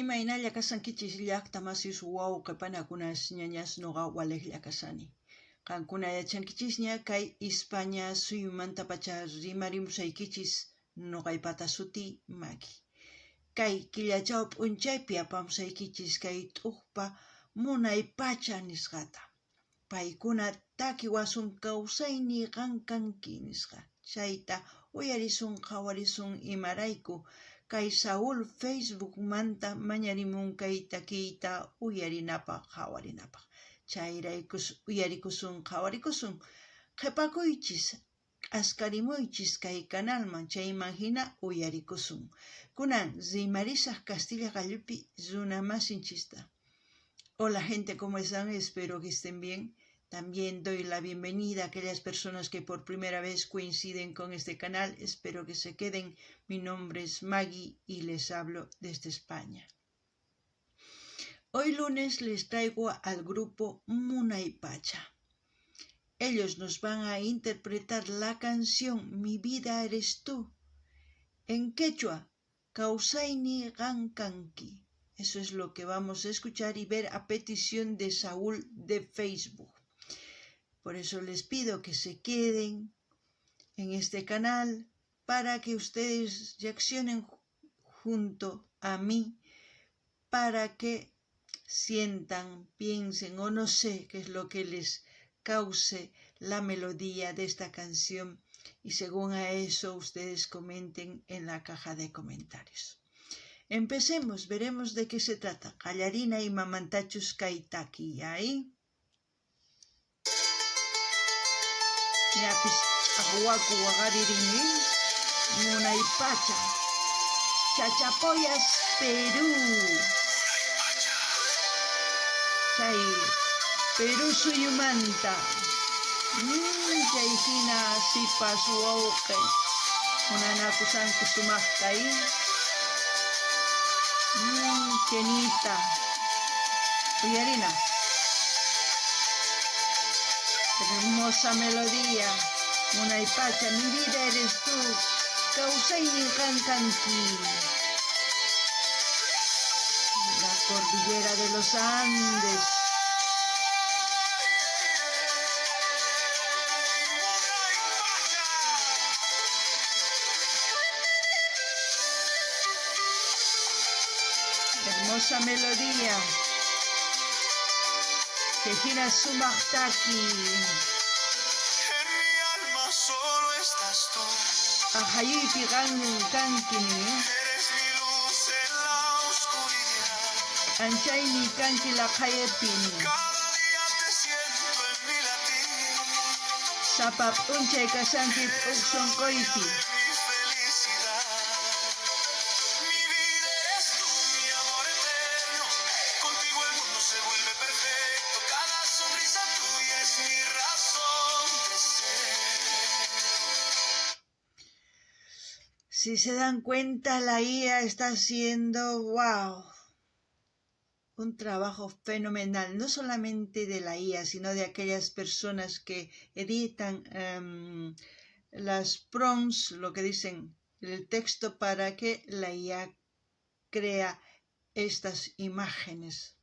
Imaynalla kasankichis llaqta masis wawqipanakunas ñañas nuqa waliqlla kasani. Qankuna yachankichishña kay España suyumanta pacha rimarimusaykichis nuqaypata suti Maggie. Kay killachaw p'unchaypi apamusaykichis kay t'uqpa munay pacha nisqata. Paykuna takiwasun kawsayni qankanki nisqa. Chayta uyarisun qhawarisun imarayku kay Saúl Facebook manta mañarimun kay takiyta uyarinapaq qhawarinapaq. Chayraykus uyarikusun qhawarikusun qhipakuychis askarimuychis kay canalman chayman hina uyarikusun. Kunan rimarisaq Castilla Gallupi runa masinchista. Hola gente, ¿cómo están? Espero que estén bien. También doy la bienvenida a aquellas personas que por primera vez coinciden con este canal. Espero que se queden. Mi nombre es Maggie y les hablo desde España. Hoy lunes les traigo al grupo Munay Pacha. Ellos nos van a interpretar la canción Mi vida eres tú. En quechua, Kawsayni qankanki. Eso es lo que vamos a escuchar y ver a petición de Saúl de Facebook. Por eso les pido que se queden en este canal para que ustedes reaccionen junto a mí, para que sientan, piensen o no sé qué es lo que les cause la melodía de esta canción y según a eso ustedes comenten en la caja de comentarios. Empecemos, veremos de qué se trata. Qallarina y mamantachus kaitaki, ¿ahí? Yapis ahuaku wagaririni, Munay Pacha, Chachapoyas, Perú. Chay, Perú suyumanta. Chayhina sipas wawqi, munanakusanku sumaqtay. Kenita. Uyarina. Hermosa melodía, Munay Pacha, mi vida eres tú, Kawsayni qankanki. La cordillera de los Andes. Hermosa melodía. Tejina Sumachtaki. En mi alma solo estás tú. Ajayipi Kankini. Eres mi luz en la oscuridad. Anchayni Kanki la Kayepini. Cada día te siento en mi latir. Sapap Unchay Kasanki Ukson Koipi. Mi felicidad. Mi vida eres tú, mi amor eterno. Contigo el mundo se vuelve perfecto. Cada sonrisa tuya es mi razón de ser. Si se dan cuenta, la IA está haciendo, wow, un trabajo fenomenal, no solamente de la IA, sino de aquellas personas que editan las prompts, lo que dicen, el texto para que la IA crea estas imágenes.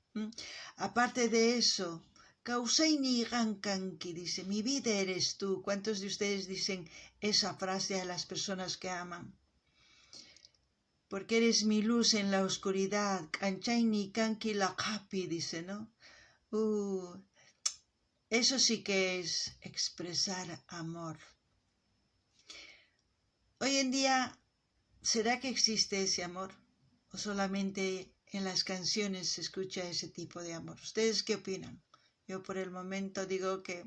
Aparte de eso, Kawsayni qankanki dice, mi vida eres tú. ¿Cuántos de ustedes dicen esa frase a las personas que aman? Porque eres mi luz en la oscuridad. Anchayni kanki la kapi, dice, ¿no? Eso sí que es expresar amor. Hoy en día, ¿será que existe ese amor? ¿O solamente en las canciones se escucha ese tipo de amor? ¿Ustedes qué opinan? Yo por el momento digo que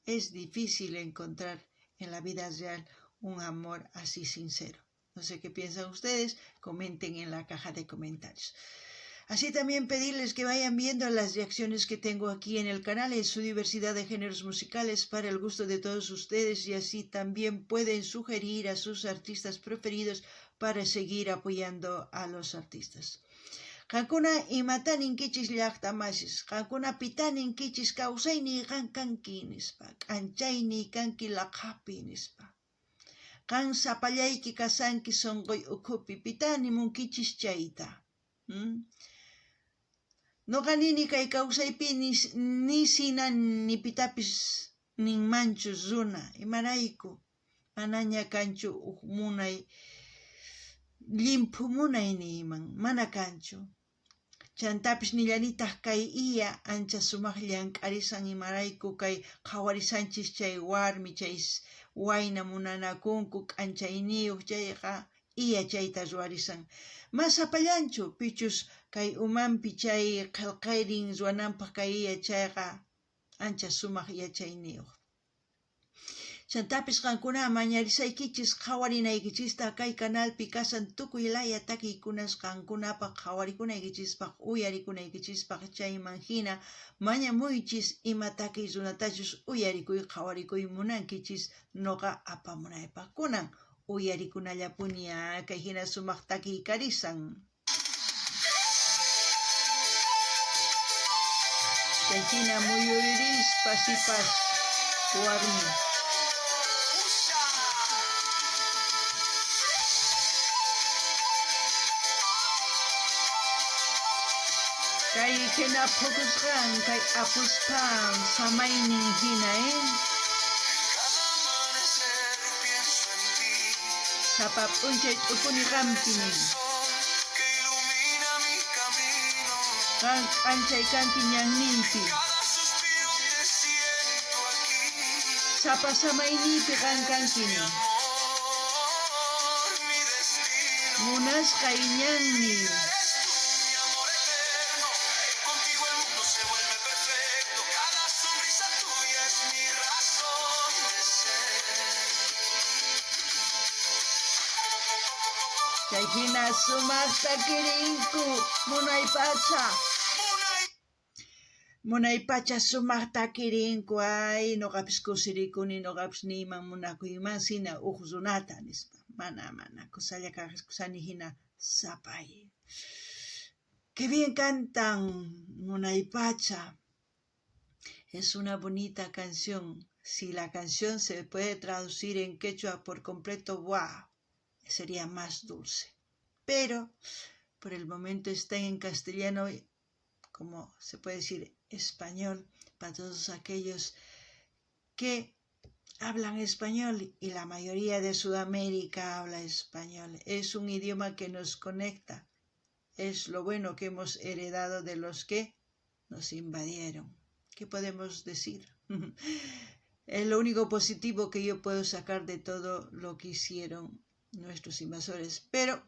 es difícil encontrar en la vida real un amor así sincero. No sé qué piensan ustedes, comenten en la caja de comentarios. Así también pedirles que vayan viendo las reacciones que tengo aquí en el canal en su diversidad de géneros musicales para el gusto de todos ustedes y así también pueden sugerir a sus artistas preferidos para seguir apoyando a los artistas. Qankuna imatanin kichis llaqta masis, qankuna pitanin kichis kawsayni qankanki nispa, k'anchayni kanki laqhapi nispa. Qan sapallayki kasanki sonqoy ukhupi, pitanimun kichis chayta. Noqanini kay kawsaypi ni sinan ni pitapis ninmanchu runa imarayku manaña kanchu munay limpu munay niyman mana kanchu. Chantapis nillanitaq kay iya ancha sumaq llank'arisan imarayku kay qhawarisanchis chay warmi chay wayna munanakunku k'anchayniyuq chayqa iya chayta ruwarisan. Mas apallanchu pichus kay umanpi chay qillqayrin ruwananpaq kay iya chayqa ancha sumaq yachayniyuq. Chantapis qankuna mañarisaykichis qhawarinaykichista kay kanalpi kasan tukuy laya takiykunas qankunapaq qhawarikunaykichispak uyarikunaykichispaq chayman hina mañamuychis ima takiy runatachus uyarikuy qhawarikuy munankichis noqa apamunaypaq kunan uyarikunallapuña kay hina sumaq takiy karisan. Kay hina muyuririspa sipas warmi. Kay hina phukusqan kay apuspan samaynin hina sapa p'unchay t'upuni qampini qan k'anchay kanki ñanninpi sapa samaynipi qan kankini munasqay ñanni kay hina sumaqta kirinku munay pacha sumaqta kirinku ay noqapis kusirikuni noqapis niyman munakuyman sina uq runata nispa mana kusalla kaqiskusani hina sapay. Qué bien cantan Munay Pacha. Es una bonita canción. Si la canción se puede traducir en quechua por completo, ¡wow! Sería más dulce. Pero por el momento está en castellano, como se puede decir español, para todos aquellos que hablan español y la mayoría de Sudamérica habla español. Es un idioma que nos conecta. Es lo bueno que hemos heredado de los que nos invadieron. ¿Qué podemos decir? Es lo único positivo que yo puedo sacar de todo lo que hicieron nuestros invasores, pero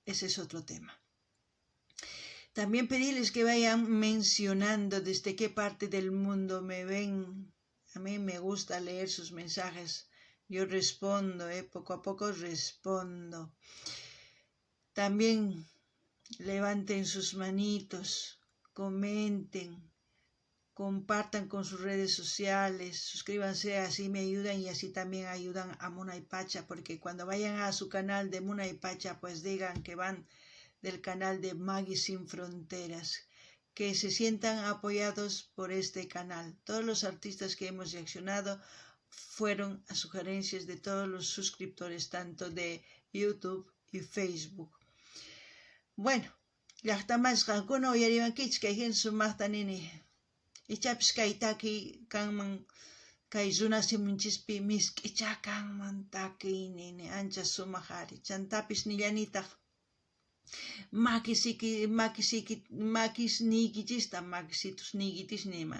ese es otro tema. También pedirles que vayan mencionando desde qué parte del mundo me ven. A mí me gusta leer sus mensajes. Yo respondo, poco a poco respondo. También levanten sus manitos, comenten, compartan con sus redes sociales, suscríbanse, así me ayudan y así también ayudan a Munay Pacha, porque cuando vayan a su canal de Munay Pacha, pues digan que van del canal de Maggie Sin Fronteras, que se sientan apoyados por este canal. Todos los artistas que hemos reaccionado fueron a sugerencias de todos los suscriptores, tanto de YouTube y Facebook. Bueno, llaqtamas qankuna uyariwankichis kay hina sumaqta nini. Ichapis kay taki kanman kay runa simunchispi misk'icha kanman taki nini ancha sumaq ari. Chantapis nillanitaq makisniykichista makisitusniykichis nima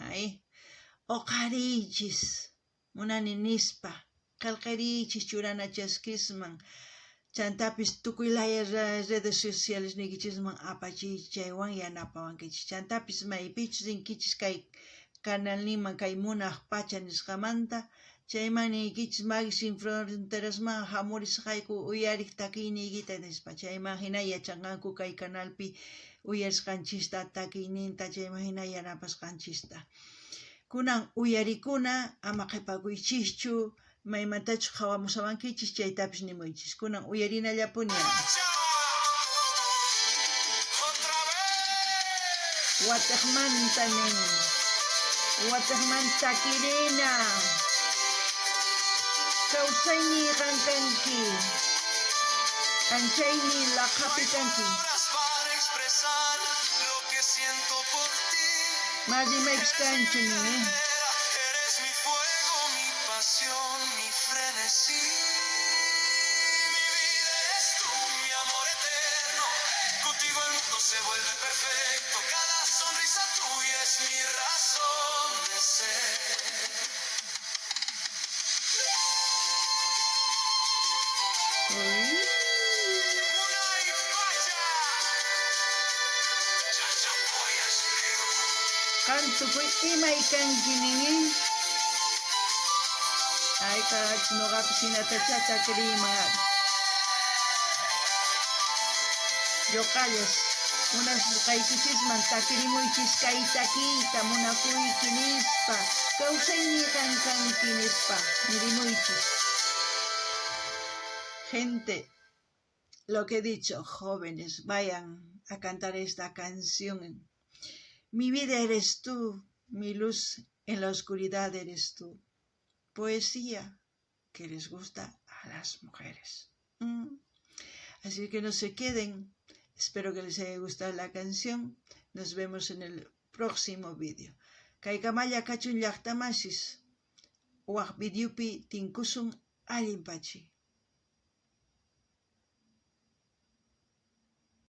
oqariychis munani nispa qillqiriychis churana chaskisman. Chantapis tukuy laya redes sociales niykichisman apachiychis chaywan yanapawankichis. Chantapis maypichis rinkichis kay canal niman kay Munay Pacha nisqamanta chayman niykichis Maggie Sin Fronterasman hamurisqayku uyariq takiyniykita nispa chayman hina yachanqanku kay canalpi uyarisqanchista takiyninta chayman hina yanapasqanchista. Kunan uyarikuna ama qhipakuychischu maymantachu hawamusawankichis chaytapis nimuychis. Kunan uyarinallapuña. Watakmanta kirina kawsayni qankanki anchayni laqhapi kanki Eres mi fuego, mi pasión, mi frenesí. Mi vida eres tú, mi amor eterno. Contigo el mundo se vuelve perfecto. Cada sonrisa tuya es mi razón de ser. Canto fue imay kankinin. Ay kach no piscina tachata crima. Yo calles. Unas kaikichis mantakirimuichis kaitakita munakuy kinispa. Causay ni kankinispa. Mirimuichis. Gente, lo que he dicho, jóvenes, vayan a cantar esta canción. Mi vida eres tú, mi luz en la oscuridad eres tú. Poesía que les gusta a las mujeres. Así que no se queden. Espero que les haya gustado la canción. Nos vemos en el próximo vídeo. Kaikamaya kachun llaqtamasis. Waq videopi tinkusun allinpachi.